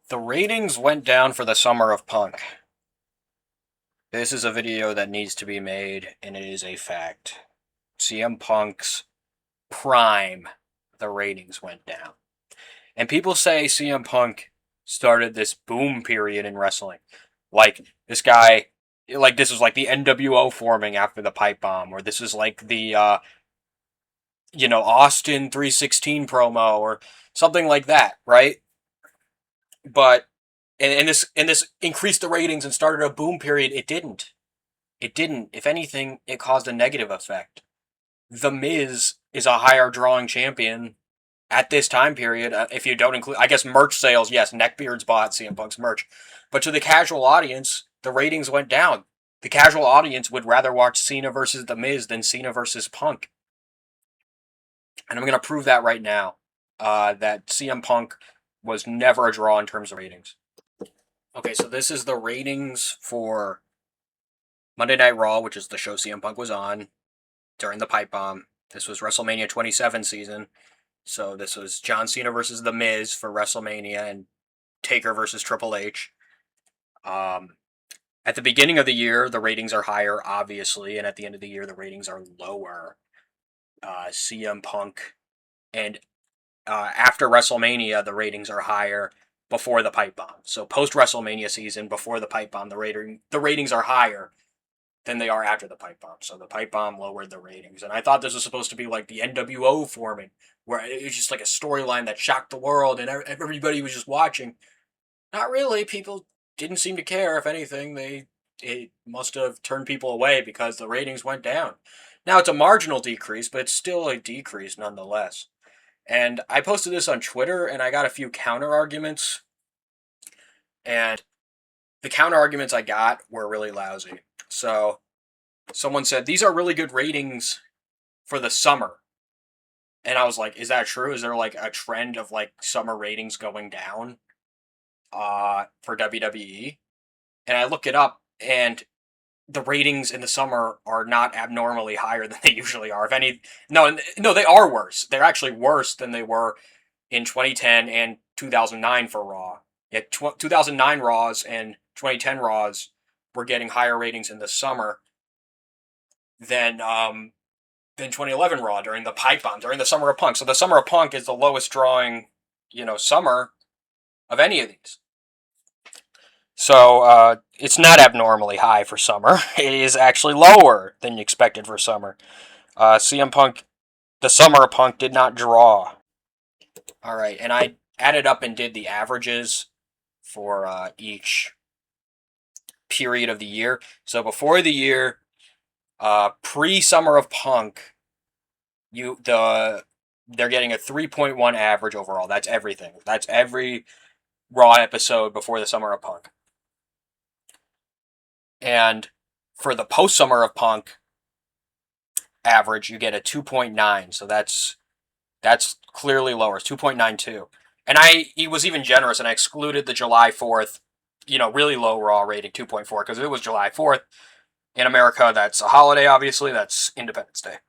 The ratings went down for the Summer of Punk. This is a video that needs to be made, and it is a fact. CM Punk's prime, the ratings went down. And people say CM Punk started this boom period in wrestling. Like, this guy, like, this was like the NWO forming after the pipe bomb, or this is like the, Austin 316 promo, or something like that, right? But and this increased the ratings and started a boom period. It didn't. It didn't. If anything, it caused a negative effect. The Miz is a higher drawing champion at this time period. If you don't include, I guess, merch sales, yes, neckbeards bought CM Punk's merch. But to the casual audience, the ratings went down. The casual audience would rather watch Cena versus The Miz than Cena versus Punk. And I'm going to prove that right now. That CM Punk was never a draw in terms of ratings. Okay, so this is the ratings for Monday Night Raw, which is the show CM Punk was on during the pipe bomb. This was WrestleMania 27 season. So this was John Cena versus The Miz for WrestleMania and Taker versus Triple H. At the beginning of the year, the ratings are higher, obviously, and at the end of the year, the ratings are lower. CM Punk and after WrestleMania, the ratings are higher before the pipe bomb. So post WrestleMania season, before the pipe bomb, the ratings are higher than they are after the pipe bomb. So the pipe bomb lowered the ratings. And I thought this was supposed to be like the NWO forming, where it was just like a storyline that shocked the world and everybody was just watching. Not really. People didn't seem to care. If anything, it must have turned people away because the ratings went down. Now it's a marginal decrease, but it's still a decrease nonetheless. And I posted this on Twitter and I got a few counter arguments. And the counter arguments I got were really lousy. So someone said, these are really good ratings for the summer. And I was like, is that true? Is there like a trend of like summer ratings going down for WWE? And I look it up and the ratings in the summer are not abnormally higher than they usually are. If any, no, they are worse. They're actually worse than they were in 2010 and 2009 for Raw. Yeah, 2009 Raws and 2010 Raws were getting higher ratings in the summer than 2011 Raw during the pipe bomb, during the Summer of Punk. So the Summer of Punk is the lowest drawing, summer of any of these. So it's not abnormally high for summer. It is actually lower than you expected for summer. CM Punk, the Summer of Punk did not draw. All right, and I added up and did the averages for each period of the year. So before the year, pre-Summer of Punk, they're getting a 3.1 average overall. That's everything. That's every Raw episode before the Summer of Punk. And for the post-Summer of Punk average, you get a 2.9. So that's clearly lower. It's 2.92. And he was even generous, and I excluded the July 4th, really low Raw rating, 2.4, because it was July 4th. In America, that's a holiday, obviously. That's Independence Day.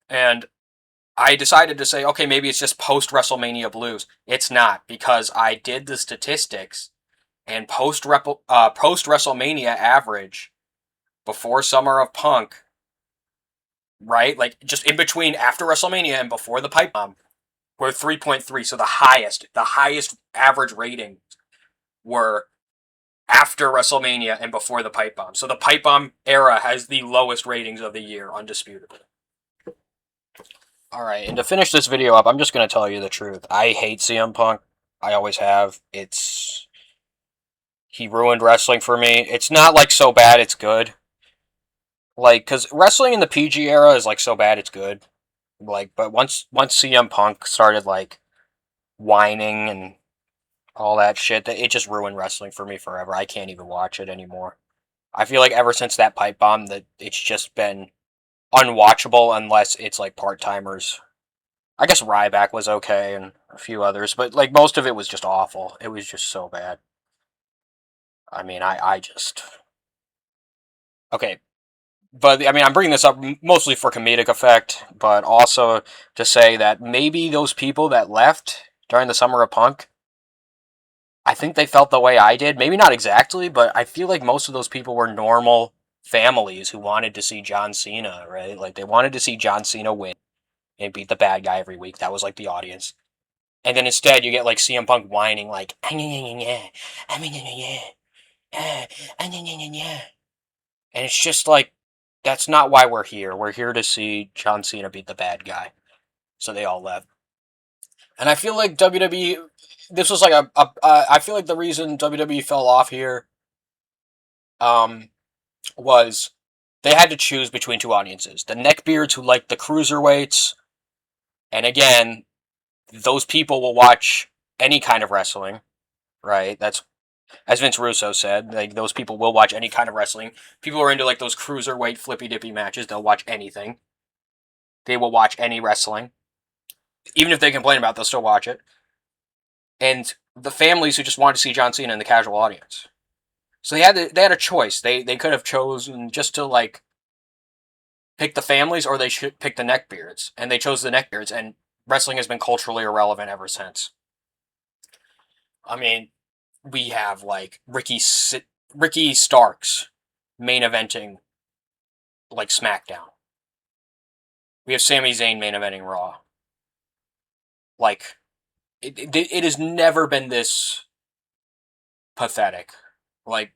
And I decided to say, okay, maybe it's just post-WrestleMania blues. It's not, because I did the statistics, and post-WrestleMania average, before Summer of Punk, right? Like, just in between after WrestleMania and before the pipe bomb, were 3.3. So the highest average ratings were after WrestleMania and before the pipe bomb. So the pipe bomb era has the lowest ratings of the year, undisputably. All right, and to finish this video up, I'm just going to tell you the truth. I hate CM Punk. I always have. He ruined wrestling for me. It's not like so bad it's good. Like, because wrestling in the PG era is like so bad it's good. Like, but once CM Punk started like whining and all that shit, it just ruined wrestling for me forever. I can't even watch it anymore. I feel like ever since that pipe bomb, that it's just been unwatchable unless it's like part timers. I guess Ryback was okay and a few others, but like most of it was just awful. It was just so bad. I mean, I just okay. But I mean, I'm bringing this up mostly for comedic effect, but also to say that maybe those people that left during the Summer of Punk I think they felt the way I did. Maybe not exactly, but I feel like most of those people were normal families who wanted to see John Cena, right? Like they wanted to see John Cena win and beat the bad guy every week. That was like the audience. And then instead you get like CM Punk whining like and it's just like that's not why we're here. We're here to see John Cena beat the bad guy. So they all left. And I feel like WWE this was like I feel like the reason WWE fell off here um was they had to choose between two audiences. The neckbeards who like the cruiserweights, and again, those people will watch any kind of wrestling, right? That's as Vince Russo said, like those people will watch any kind of wrestling. People who are into like those cruiserweight flippy dippy matches, they'll watch anything. They will watch any wrestling. Even if they complain about it, they'll still watch it. And the families who just wanted to see John Cena in the casual audience. So they had a choice. They could have chosen just to like pick the families, or they should pick the neckbeards, and they chose the neckbeards. And wrestling has been culturally irrelevant ever since. I mean, we have like Ricky Starks main eventing like SmackDown. We have Sami Zayn main eventing Raw. Like it has never been this pathetic. Like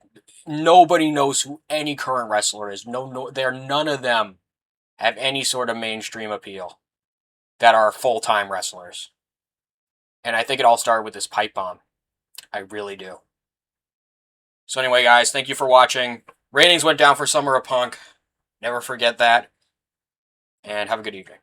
nobody knows who any current wrestler is. No, they're none of them have any sort of mainstream appeal that are full-time wrestlers. And I think it all started with this pipe bomb. I really do. So anyway, guys, thank you for watching. Ratings went down for Summer of Punk. Never forget that. And have a good evening.